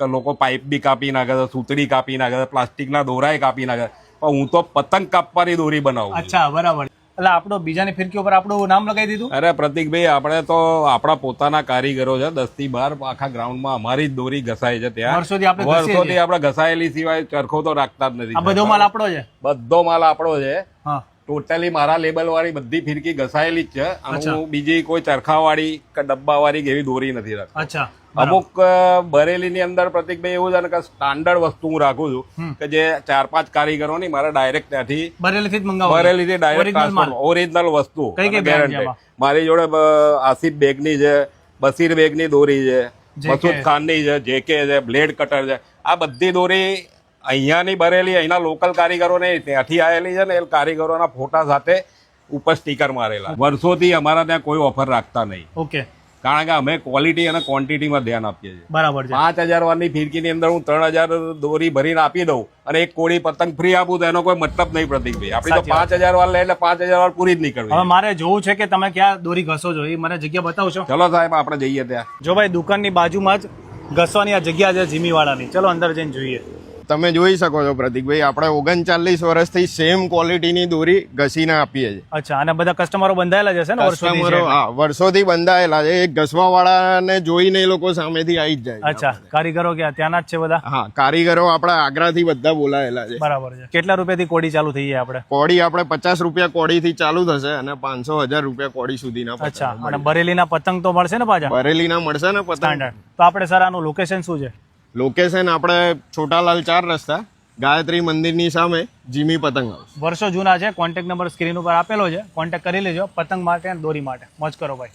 લોકો પાઇપ બી કાપી નાખે છે, સૂતરી કાપી નાખે છે, પ્લાસ્ટિકના દોરાય કાપી નાખે છે. પણ હું તો પતંગ કાપવાની દોરી બનાવું. અચ્છા, બરાબર. એટલે આપણો બીજાની ફિરકી ઉપર આપણું નામ લગાવી દીધું. અરે પ્રતિકભાઈ, આપણે તો આપણા પોતાના કારીગરો છે, 10 થી 12 આખા ગ્રાઉન્ડમાં અમારી જ દોરી ઘસાય છે. ત્યાં વર્ષોથી આપણે ઘસાયેલી સિવાય ચરખો તો રાખતા જ નથી. આ બધો માલ આપણો છે. બધો માલ આપણો છે. હા, ટોટલી મારા લેબલ વાળી બધી ફિરકી ઘસાયેલી જ છે. અને હું બીજી કોઈ ચરખા વાળી કે ડબ્બા વાળી એવી દોરી નથી રાખતો. અચ્છા. અમુક બરેલીની અંદર પ્રતિકભાઈ એવું છે ને કે સ્ટાન્ડર્ડ વસ્તુ હું રાખું છું કે જે 4-5 કારીગરો ની મારે ડાયરેક્ટ ત્યાંથી બરેલીથી જ મંગાવો. બરેલીથી ડાયરેક્ટ ઓરિજિનલ વસ્તુ ગેરંટી. મારી જોડે આસિફ બેગની છે, બસીર બેગની દોરી છે, મસૂદ ખાનની છે, જેકે છે, બ્લેડ કટર છે. આ બધી દોરી અહીંયાની બરેલી અહીંના લોકલ કારીગરો ને ત્યાંથી આવેલી છે ને એ કારીગરોના ફોટા સાથે ઉપર સ્ટીકર મારેલા. વર્ષોથી અમારા ત્યાં કોઈ ઓફર રાખતા નહીં. ઓકે. કારણ કે અમે ક્વોલિટી અને ક્વોન્ટિટીમાં ધ્યાન આપીએ છીએ. બરાબર છે. 5000 વારની ફિરકીની અંદર હું 3000 દોરી ભરીને આપી દઉં અને એક કોળી પતંગ ફ્રી આપું તો એનો કોઈ મતલબ નહીં પ્રતિકભાઈ. આપડી તો 5000 વાર લે એટલે 5000 વાર પૂરી જ નહીં કરવી. હવે મારે જોવું છે કે તમે ક્યાં દોરી ઘસો છો, એ મને જગ્યા બતાવશો. ચલો સાહેબ, આપણે જઈએ ત્યાં. જો ભાઈ, દુકાનની બાજુમાં જ ઘસવાની આ જગ્યા છે જીમીવાળાની. ચલો અંદર જઈને જોઈએ. તમે જોઈ શકો છો પ્રતિકભાઈ, આપણે 39 વર્ષથી સેમ ક્વોલિટીની દોરી ઘસીને આપીએ છીએ. અચ્છા, અને બધા કસ્ટમરો બંધાયેલા જ હશે ને વર્ષોથી? કસ્ટમરો વર્ષોથી બંધાયેલા છે. એક ઘસવા વાળાને જોઈને એ લોકો સામેથી આવી જ જાય. અચ્છા, કારીગરો ક્યાં ત્યાંના જ છે બધા? હા, કારીગરો આપણા આગ્રાથી બધા બોલાયેલા છે. બરાબર છે. કેટલા રૂપિયાથી કોડી ચાલુ થઈ જાય આપણે? કોડી આપણે 50 રૂપિયા કોડીથી ચાલુ થશે અને 500-1000 રૂપિયા કોડી સુધીના. અચ્છા, અને બરેલીના પતંગ તો મળશે ને પાછા? બરેલીના મળશે ને પતંગ. તો આપણે સર આનું લોકેશન શું છે? લોકેશન આપણે છોટાલાલ 4 રસ્તા, ગાયત્રી મંદિરની સામે, જીમી પતંગ હાઉસ. વર્ષો જૂના છે. કોન્ટેક્ટ નંબર સ્ક્રીન ઉપર આપેલો છે, કોન્ટેક્ટ કરી લેજો પતંગ માટે અને દોરી માટે. મોજ કરો ભાઈ.